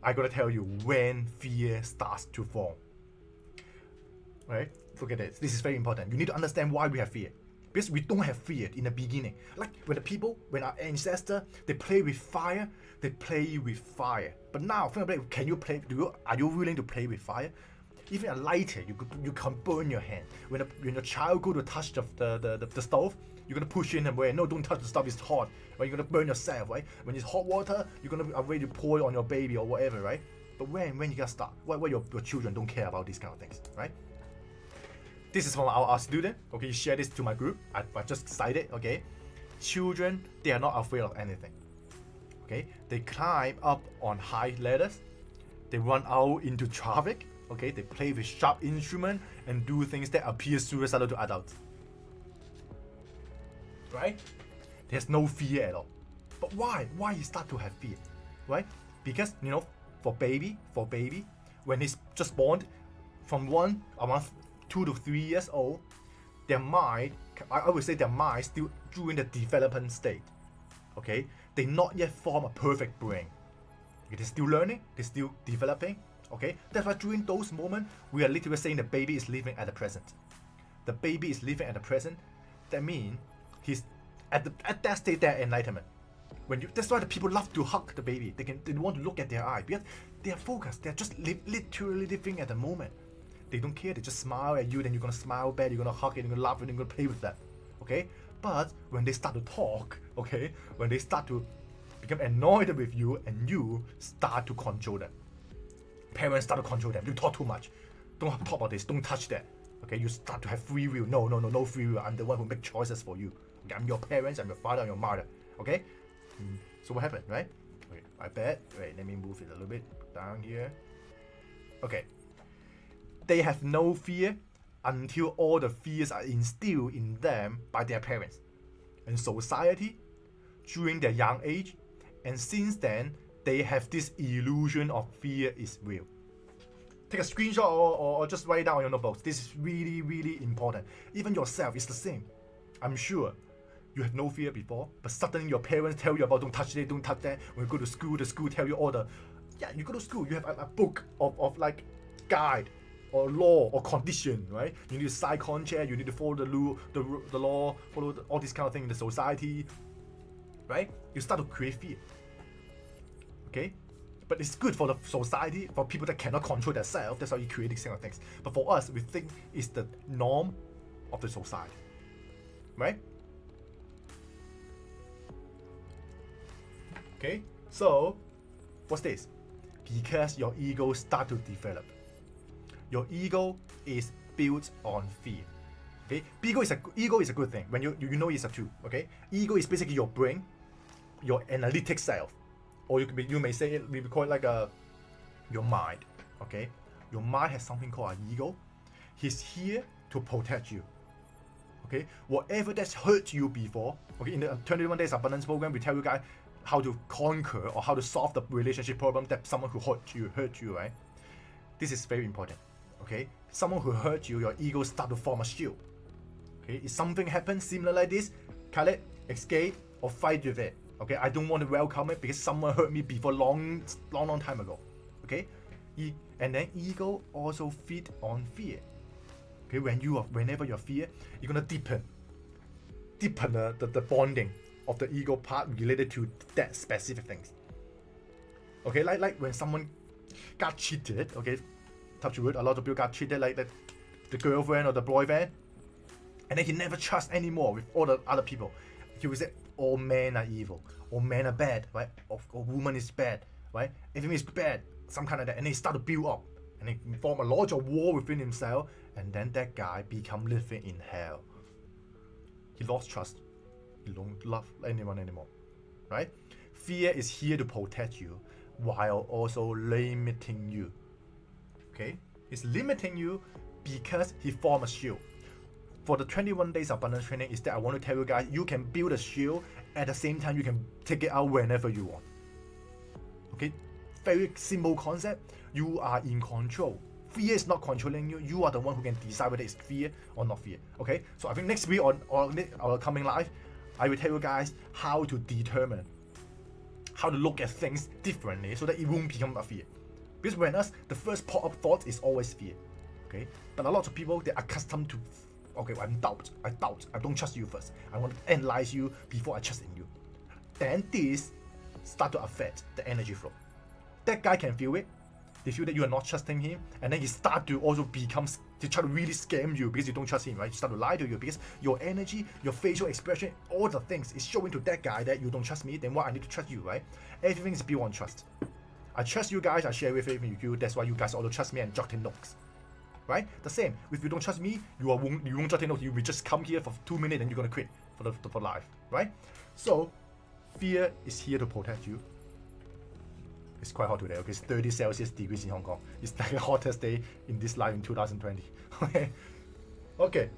I'm gonna tell you when fear starts to form. Right? Look at this. This is very important. You need to understand why we have fear. Because we don't have fear in the beginning. Like when our ancestors, they play with fire, they play with fire. But now, can you play? Are you willing to play with fire? Even a lighter, you can burn your hand. When your child go to touch the stove, you're gonna push in and way. No, don't touch the stove. It's hot. Right? You're gonna burn yourself, right? When it's hot water, you're gonna be afraid to pour it on your baby or whatever, right? But when you gotta start, why your children don't care about these kind of things, right? This is from our student. Okay, you share this to my group. I just cited. Okay, children, they are not afraid of anything. Okay, they climb up on high ladders. They run out into traffic. Okay, they play with sharp instruments and do things that appear suicidal to adults. Right? There's no fear at all. But why? Why you start to have fear? Right? Because for baby, when he's just born, from around 2 to 3 years old, their mind, I would say their mind still during the development state. Okay, they not yet form a perfect brain. Okay, they're still learning, they're still developing. Okay, that's why during those moments, we are literally saying the baby is living at the present. The baby is living at the present. That means he's at that state, that enlightenment. That's why the people love to hug the baby. They want to look at their eye because they are focused. They're just literally living at the moment. They don't care. They just smile at you. Then you're gonna smile back. You're gonna hug it. You're gonna laugh. And you're gonna play with that. Okay. But when they start to talk, okay, when they start to become annoyed with you, and you start to control them. Parents start to control them. You talk too much. Don't talk about this. Don't touch that. Okay. You start to have free will. No free will. I'm the one who makes choices for you. Okay? I'm your parents. I'm your father. I'm your mother. Okay. So what happened, right? Okay. I bet. Wait. Let me move it a little bit down here. Okay. They have no fear until all the fears are instilled in them by their parents and society during their young age, and since then they have this illusion of fear is real. Take a screenshot or just write it down on your notebooks. This is really, really important. Even yourself is the same. I'm sure you have no fear before, but suddenly your parents tell you about don't touch this, don't touch that. When you go to school, the school tell you all the you go to school, you have a book of like guide or law or condition, right? You need to sign contract, you need to follow the law, follow all this kind of thing in the society, right? You start to create fear. Okay? But it's good for the society, for people that cannot control themselves. That's why you create these kind of things. But for us, we think it's the norm of the society, right? Okay? So, what's this? Because your ego start to develop. Your ego is built on fear. Okay, ego is a good thing when you know it's a tool. Okay, ego is basically your brain, your analytic self, or you may say we call it like your mind. Okay, your mind has something called an ego. He's here to protect you. Okay, whatever that's hurt you before. Okay, in the 21 Days Abundance Program, we tell you guys how to conquer or how to solve the relationship problem that someone who hurt you, right? This is very important. Okay, someone who hurt you, your ego start to form a shield. Okay, if something happens similar like this, cut it, escape, or fight with it. Okay, I don't want to welcome it because someone hurt me before long time ago. Okay, and then ego also feed on fear. Okay, whenever you're fear, you're gonna deepen the bonding of the ego part related to that specific things. Okay, like when someone got cheated. Okay. Touch wood, a lot of people got cheated, like the girlfriend or the boyfriend, and then he never trusts anymore with all the other people. He will say, all men are evil, all men are bad, right? Or woman is bad, right? Everything is bad, some kind of that. And they start to build up, and they form a larger war within himself, and then that guy become living in hell. He lost trust. He don't love anyone anymore, right? Fear is here to protect you while also limiting you. Okay, he's limiting you because he formed a shield. For the 21 Days Abundance Training is that I want to tell you guys, you can build a shield, at the same time you can take it out whenever you want. Okay, very simple concept. You are in control. Fear is not controlling you. You are the one who can decide whether it's fear or not fear. Okay, so I think next week on our coming live, I will tell you guys how to determine how to look at things differently so that it won't become a fear. Because when us, the first pop up thought is always fear. Okay? But a lot of people, they're accustomed to, okay, I doubt, I don't trust you first. I want to analyze you before I trust in you. Then this start to affect the energy flow. That guy can feel it. They feel that you are not trusting him, and then he start to also to try to really scam you because you don't trust him, right? You start to lie to you because your energy, your facial expression, all the things is showing to that guy that you don't trust me. Then why I need to trust you, right? Everything is built on trust. I trust you guys. I share everything with you. That's why you guys also trust me and jot in notes, right? The same. If you don't trust me, you won't jot in notes. You will just come here for 2 minutes and you're gonna quit for life, right? So fear is here to protect you. It's quite hot today, okay? It's 30 Celsius degrees in Hong Kong. It's like the hottest day in this life in 2020. Okay.